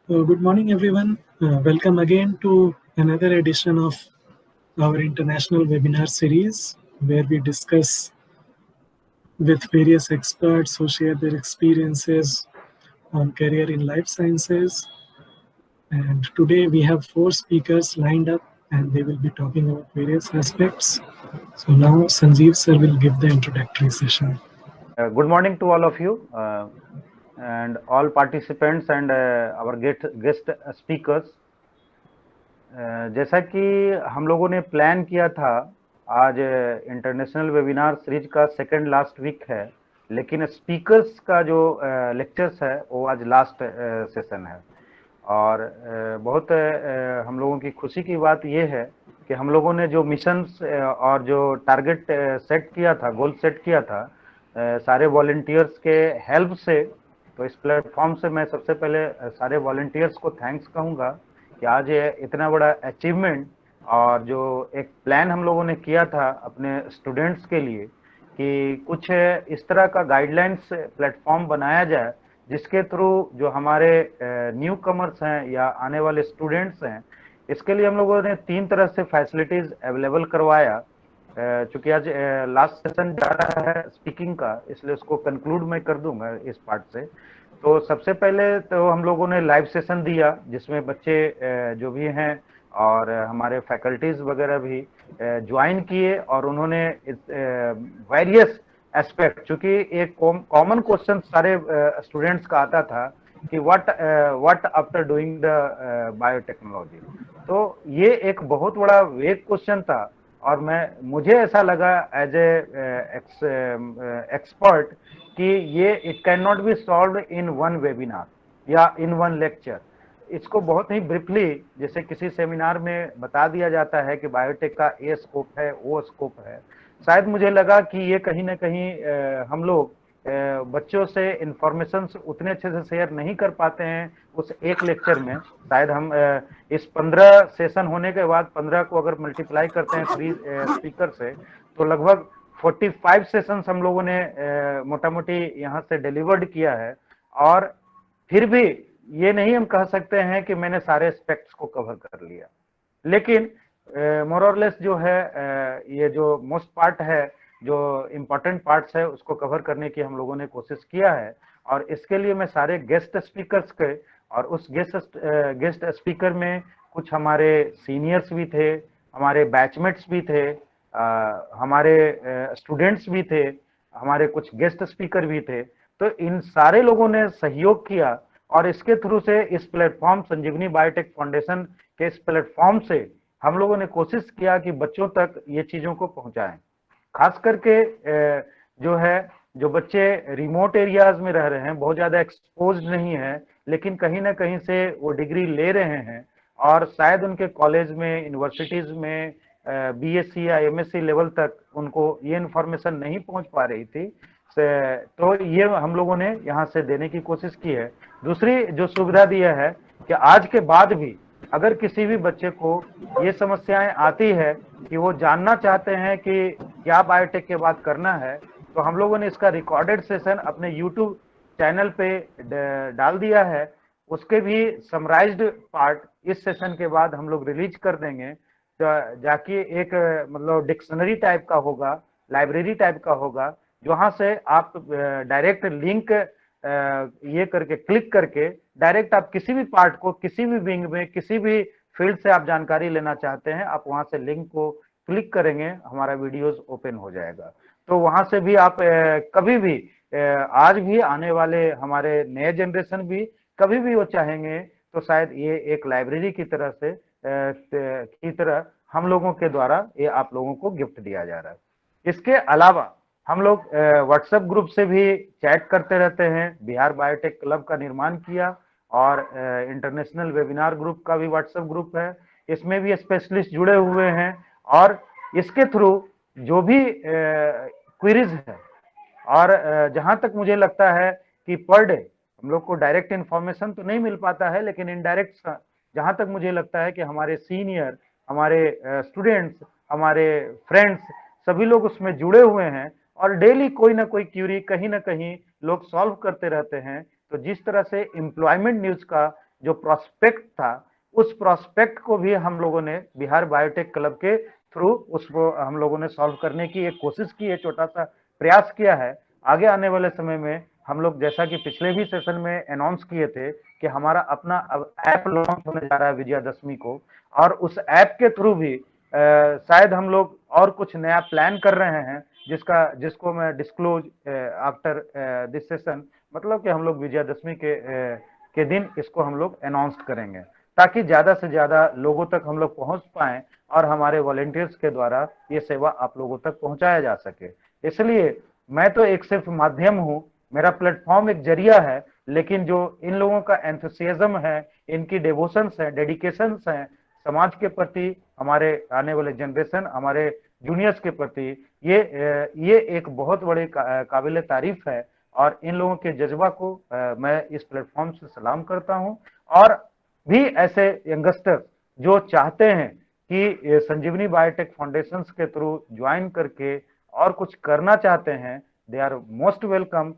Good morning, everyone. Welcome again to another edition of our international webinar series where we discuss with various experts who share their experiences on career in life sciences. And today we have four speakers lined up and they will be talking about various aspects. So now Sanjeev sir will give the introductory session. Good morning to all of you and all participants and our guest speakers. जैसा कि हम लोगों ने plan किया था, आज international webinar series का second last week है, लेकिन स्पीकर्स का जो लेक्चर्स है वो आज लास्ट सेशन है। और बहुत हम लोगों की खुशी की बात ये है कि हम लोगों ने जो मिशंस और जो टारगेट सेट किया था, गोल सेट किया था, सारे वॉलंटियर्स के हेल्प से, तो इस प्लेटफॉर्म से मैं सबसे पहले सारे वॉलंटियर्स को थैंक्स कहूँगा कि आज ये इतना बड़ा अचीवमेंट और जो एक प्लान हम लोगों ने किया था अपने स्टूडेंट्स के लिए कि कुछ इस तरह का गाइडलाइंस प्लेटफॉर्म बनाया जाए जिसके थ्रू जो हमारे न्यू कमर्स हैं या आने वाले स्टूडेंट्स हैं, इसके लिए हम लोगों ने 3 तरह से फैसिलिटीज अवेलेबल करवाया। चूंकि आज लास्ट सेशन जा रहा है स्पीकिंग का, इसलिए उसको कंक्लूड मैं कर दूंगा इस पार्ट से। तो सबसे पहले तो हम लोगों ने लाइव सेशन दिया जिसमें बच्चे जो भी हैं और हमारे फैकल्टीज वगैरह भी ज्वाइन किए और उन्होंने वेरियस एस्पेक्ट, चूंकि एक कॉमन क्वेश्चन सारे स्टूडेंट्स का आता था कि what after doing the biotechnology, तो ये एक बहुत बड़ा वेग क्वेश्चन था और मुझे ऐसा लगा एज ए एक्सपर्ट कि ये it can not be solve in one webinar या इन वन लेक्चर। इसको बहुत ही ब्रीफली जैसे किसी सेमिनार में बता दिया जाता है कि बायोटेक का ये स्कोप है, वो स्कोप है, शायद मुझे लगा कि ये कहीं ना कहीं हम लोग बच्चों से इंफॉर्मेशन उतने अच्छे से शेयर नहीं कर पाते हैं उस एक लेक्चर में। शायद हम इस 15 सेशन होने के बाद 15 को अगर मल्टीप्लाई करते हैं 3 स्पीकर से, तो लगभग 45 सेशंस हम लोगों ने मोटा मोटी यहाँ से डिलीवर्ड किया है। और फिर भी ये नहीं हम कह सकते हैं कि मैंने सारे एस्पेक्ट्स को कवर कर लिया, लेकिन मोर और लेस जो है ये जो मोस्ट पार्ट है, जो इम्पोर्टेंट पार्ट्स है, उसको कवर करने की हम लोगों ने कोशिश किया है। और इसके लिए मैं सारे गेस्ट स्पीकर्स के, और उस गेस्ट स्पीकर में कुछ हमारे सीनियर्स भी थे, हमारे बैचमेट्स भी थे, हमारे स्टूडेंट्स भी थे, हमारे कुछ गेस्ट स्पीकर भी थे। तो इन सारे लोगों ने सहयोग किया और इसके थ्रू से इस प्लेटफॉर्म संजीवनी बायोटेक फाउंडेशन के इस प्लेटफॉर्म से हम लोगों ने कोशिश किया कि बच्चों तक ये चीजों को पहुंचाएं। खास करके जो है, जो बच्चे रिमोट एरियाज में रह रहे हैं, बहुत ज्यादा एक्सपोज नहीं है, लेकिन कहीं ना कहीं से वो डिग्री ले रहे हैं और शायद उनके कॉलेज में, यूनिवर्सिटीज में बीएससी या एमएससी लेवल तक उनको ये इन्फॉर्मेशन नहीं पहुंच पा रही थी, तो ये हम लोगों ने यहाँ से देने की कोशिश की है। दूसरी जो सुविधा दिया है कि आज के बाद भी अगर किसी भी बच्चे को ये समस्याएं आती है कि वो जानना चाहते हैं कि क्या बायोटेक के बाद करना है, तो हम लोगों ने इसका रिकॉर्डेड सेशन अपने यूट्यूब चैनल पे डाल दिया है। उसके भी समराइज्ड पार्ट इस सेशन के बाद हम लोग रिलीज कर देंगे, जाकि एक मतलब डिक्शनरी टाइप का होगा, लाइब्रेरी टाइप का होगा, जहां से आप डायरेक्ट लिंक ये करके क्लिक करके डायरेक्ट आप किसी भी पार्ट को, किसी भी विंग में, किसी भी फील्ड से आप जानकारी लेना चाहते हैं, आप वहां से लिंक को क्लिक करेंगे, हमारा वीडियोस ओपन हो जाएगा। तो वहां से भी आप कभी भी आज भी आने वाले हमारे नए जनरेशन भी कभी भी वो चाहेंगे तो शायद ये एक लाइब्रेरी की तरह से की तरह हम लोगों के द्वारा ये आप लोगों को गिफ्ट दिया जा रहा है। इसके अलावा हम लोग व्हाट्सएप ग्रुप से भी चैट करते रहते हैं। बिहार बायोटेक क्लब का निर्माण किया और इंटरनेशनल वेबिनार ग्रुप का भी व्हाट्सएप ग्रुप है, इसमें भी स्पेशलिस्ट जुड़े हुए हैं। और इसके थ्रू जो भी क्वेरीज है, और जहां तक मुझे लगता है कि पर डे हम लोग को डायरेक्ट इन्फॉर्मेशन तो नहीं मिल पाता है, लेकिन इनडायरेक्ट जहां तक मुझे लगता है कि हमारे सीनियर, हमारे स्टूडेंट्स, हमारे फ्रेंड्स, सभी लोग उसमें जुड़े हुए हैं और डेली कोई ना कोई क्यूरी कहीं ना कहीं लोग सॉल्व करते रहते हैं। तो जिस तरह से एम्प्लॉयमेंट न्यूज का जो प्रोस्पेक्ट था, उस प्रोस्पेक्ट को भी हम लोगों ने बिहार बायोटेक क्लब के थ्रू उसको हम लोगों ने सॉल्व करने की एक कोशिश की है, छोटा सा प्रयास किया है। आगे आने वाले समय में हम लोग, जैसा कि पिछले भी सेशन में अनाउंस किए थे कि हमारा अपना अब ऐप लॉन्च होने जा रहा है विजयादशमी को, और उस ऐप के थ्रू भी शायद हम लोग और कुछ नया प्लान कर रहे हैं, जिसको मैं डिस्क्लोज आफ्टर दिस सेशन, मतलब कि हम लोग विजयादशमी के दिन इसको हम लोग अनाउंस करेंगे, ताकि ज्यादा से ज्यादा लोगों तक हम लोग पहुंच पाए और हमारे वॉलेंटियर्स के द्वारा ये सेवा आप लोगों तक पहुंचाया जा सके। इसलिए मैं तो एक सिर्फ माध्यम हूं, मेरा प्लेटफॉर्म एक जरिया है, लेकिन जो इन लोगों का एंथुसियाज्म है, इनकी डिवोशंस है, डेडिकेशंस है समाज के प्रति, हमारे आने वाले जनरेशन, हमारे जूनियर्स के प्रति, ये एक बहुत बड़े काबिल तारीफ है। और इन लोगों के जज्बा को मैं इस प्लेटफॉर्म से सलाम करता हूं। और भी ऐसे यंगस्टर जो चाहते हैं कि संजीवनी बायोटेक फाउंडेशन के थ्रू ज्वाइन करके और कुछ करना चाहते हैं, they are most welcome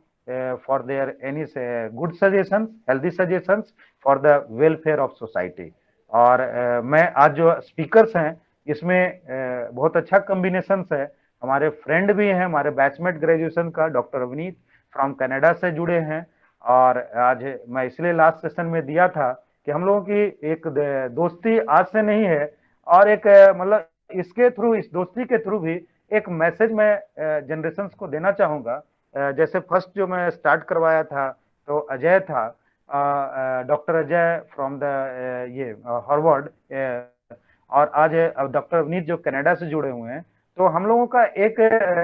for their any good suggestion, healthy suggestion for the welfare of society. और मैं आज जो स्पीकर्स हैं इसमें बहुत अच्छा कॉम्बिनेशन है। हमारे फ्रेंड भी हैं, हमारे बैचमेट ग्रेजुएशन का डॉक्टर अवनीत फ्रॉम कनाडा से जुड़े हैं। और आज मैं इसलिए लास्ट सेशन में दिया था कि हम लोगों की एक दोस्ती आज से नहीं है, और एक मतलब इसके थ्रू, इस दोस्ती के थ्रू भी एक मैसेज मैं जनरेशंस को देना चाहूंगा। जैसे फर्स्ट जो मैं स्टार्ट करवाया था तो अजय था, डॉक्टर अजय फ्रॉम द ये हार्वर्ड, और आज डॉक्टर अवनीत जो कनाडा से जुड़े हुए हैं। तो हम लोगों का एक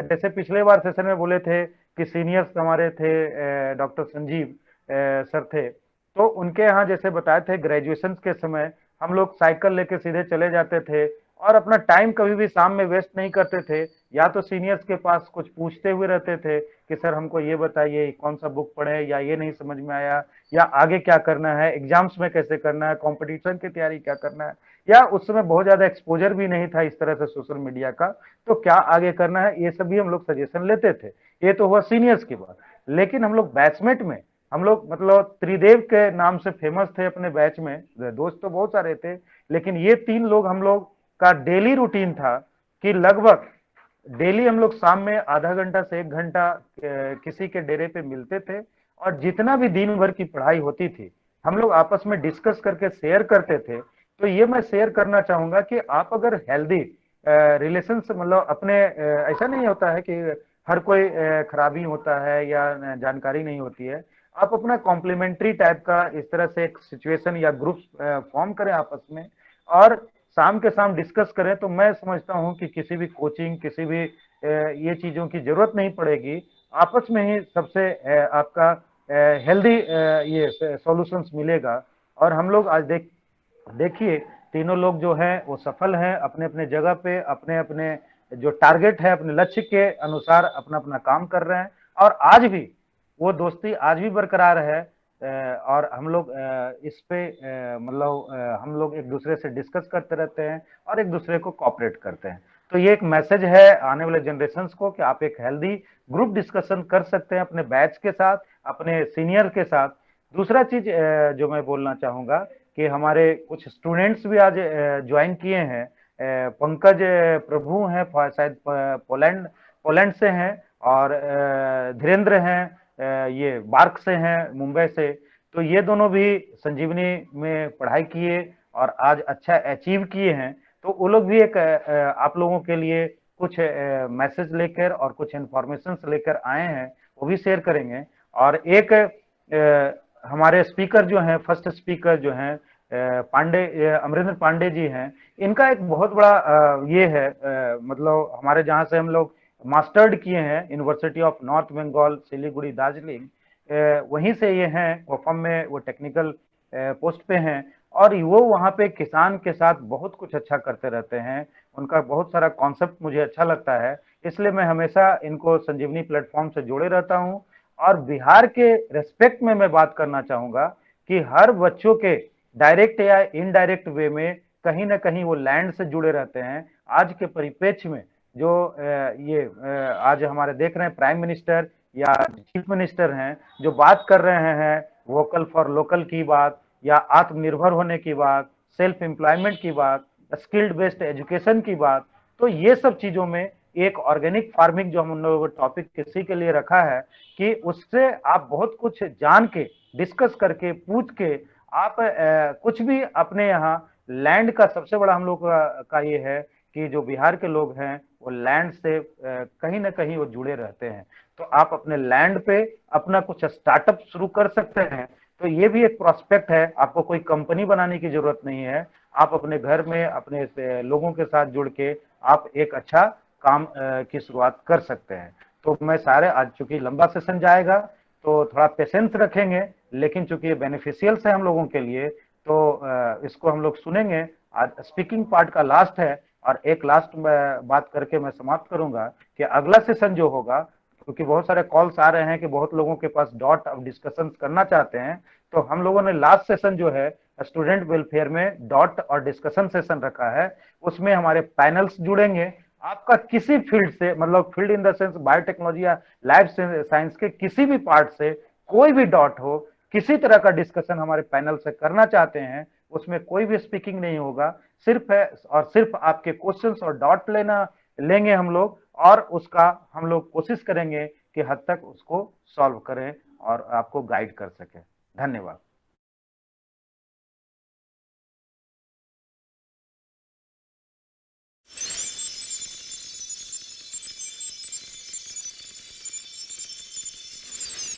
जैसे पिछले बार सेशन में बोले थे कि सीनियर्स हमारे थे डॉक्टर संजीव सर थे, तो उनके यहाँ जैसे बताए थे ग्रेजुएशन के समय हम लोग साइकिल लेके सीधे चले जाते थे और अपना टाइम कभी भी शाम में वेस्ट नहीं करते थे। या तो सीनियर्स के पास कुछ पूछते हुए रहते थे कि सर हमको ये बताइए कौन सा बुक पढ़े, या ये नहीं समझ में आया, या आगे क्या करना है, एग्जाम्स में कैसे करना है, कंपटीशन की तैयारी क्या करना है, या उस समय बहुत ज्यादा एक्सपोजर भी नहीं था इस तरह से सोशल मीडिया का, तो क्या आगे करना है, ये सब भी हम लोग सजेशन लेते थे। ये तो हुआ सीनियर्स की बात। लेकिन हम लोग बैचमेट में, हम लोग मतलब त्रिदेव के नाम से फेमस थे अपने बैच में, दोस्त तो बहुत सारे थे, लेकिन ये तीन लोग हम लोग का डेली रूटीन था कि लगभग डेली हम लोग शाम में आधा घंटा से 1 घंटा किसी के डेरे पे मिलते थे, और जितना भी दिन भर की पढ़ाई होती थी हम लोग आपस में डिस्कस करके शेयर करते थे। तो ये मैं शेयर करना चाहूंगा कि आप अगर हेल्दी रिलेशन से, मतलब अपने ऐसा नहीं होता है कि हर कोई खराबी होता है या जानकारी नहीं होती है, आप अपना कॉम्प्लीमेंट्री टाइप का इस तरह से एक सिचुएशन या ग्रुप फॉर्म करें आपस में, और शाम के शाम डिस्कस करें, तो मैं समझता हूं कि किसी भी कोचिंग, किसी भी ये चीजों की जरूरत नहीं पड़ेगी। आपस में ही सबसे आपका हेल्दी ये सॉल्यूशंस मिलेगा। और हम लोग आज देखिए तीनों लोग जो हैं वो सफल हैं अपने अपने जगह पे, अपने अपने जो टारगेट है, अपने लक्ष्य के अनुसार अपना अपना काम कर रहे हैं, और आज भी वो दोस्ती आज भी बरकरार है। और हम लोग इस पे मतलब हम लोग एक दूसरे से डिस्कस करते रहते हैं और एक दूसरे को कोऑपरेट करते हैं। तो ये एक मैसेज है आने वाले जनरेशंस को कि आप एक हेल्दी ग्रुप डिस्कशन कर सकते हैं अपने बैच के साथ, अपने सीनियर के साथ। दूसरा चीज जो मैं बोलना चाहूंगा कि हमारे कुछ स्टूडेंट्स भी आज ज्वाइन किए हैं। पंकज प्रभु हैं, शायद पोलैंड पोलैंड से हैं, और धीरेन्द्र हैं ये बार्क से हैं, मुंबई से। तो ये दोनों भी संजीवनी में पढ़ाई किए और आज अच्छा अचीव किए हैं। तो वो लोग भी एक आप लोगों के लिए कुछ मैसेज लेकर और कुछ इंफॉर्मेशन लेकर आए हैं, वो भी शेयर करेंगे। और एक हमारे स्पीकर जो हैं, फर्स्ट स्पीकर जो हैं पांडे, अमरेंद्र पांडे जी हैं, इनका एक बहुत बड़ा ये है मतलब हमारे जहां से हम लोग मास्टर्ड किए हैं, university of north Bengal Siliguri Darjeeling, वहीं से ये हैं, कोफम में वो टेक्निकल पोस्ट पे हैं, और वो वहाँ पे किसान के साथ बहुत कुछ अच्छा करते रहते हैं। उनका बहुत सारा कॉन्सेप्ट मुझे अच्छा लगता है, इसलिए मैं हमेशा इनको संजीवनी प्लेटफॉर्म से जोड़े रहता हूँ। और बिहार के रेस्पेक्ट में मैं बात करना चाहूंगा कि हर बच्चों के डायरेक्ट या इनडायरेक्ट वे में कहीं ना कहीं वो लैंड से जुड़े रहते हैं। आज के परिप्रेक्ष्य में जो ये आज हमारे देख रहे हैं प्राइम मिनिस्टर या चीफ मिनिस्टर हैं जो बात कर रहे हैं वोकल फॉर लोकल की बात, या आत्मनिर्भर होने की बात, सेल्फ एम्प्लॉयमेंट की बात, स्किल्ड बेस्ड एजुकेशन की बात, तो ये सब चीजों में एक ऑर्गेनिक फार्मिंग जो हम लोगों टॉपिक किसी के लिए रखा है कि उससे आप बहुत कुछ जान के, डिस्कस करके, पूछ के आप कुछ भी अपने यहाँ लैंड का सबसे बड़ा हम लोग का ये है कि जो बिहार के लोग हैं वो लैंड से कहीं ना कहीं वो जुड़े रहते हैं, तो आप अपने लैंड पे अपना कुछ स्टार्टअप शुरू कर सकते हैं। तो ये भी एक प्रोस्पेक्ट है, आपको कोई कंपनी बनाने की जरूरत नहीं है, आप अपने घर में अपने लोगों के साथ जुड़ के आप एक अच्छा काम की शुरुआत कर सकते हैं। तो मैं सारे, आज चूंकि लंबा सेशन जाएगा तो थोड़ा पेशेंस रखेंगे, लेकिन चूंकि ये बेनिफिशियल है हम लोगों के लिए, तो इसको हम लोग सुनेंगे। आज स्पीकिंग पार्ट का लास्ट है, और एक लास्ट बात करके मैं समाप्त करूंगा कि अगला सेशन जो होगा, क्योंकि बहुत सारे कॉल्स आ रहे हैं कि बहुत लोगों के पास डॉट ऑफ डिस्कशन करना चाहते हैं, तो हम लोगों ने लास्ट सेशन जो है स्टूडेंट वेलफेयर में डॉट और डिस्कशन सेशन रखा है। उसमें हमारे पैनल्स जुड़ेंगे, आपका किसी फील्ड से, मतलब field in the sense biotechnology या लाइफ साइंस के किसी भी पार्ट से कोई भी डॉट हो, किसी तरह का डिस्कशन हमारे पैनल से करना चाहते हैं, उसमें कोई भी स्पीकिंग नहीं होगा, सिर्फ है और सिर्फ आपके क्वेश्चंस और डॉट लेंगे हम लोग, और उसका हम लोग कोशिश करेंगे कि हद तक उसको सॉल्व करें और आपको गाइड कर सके। धन्यवाद।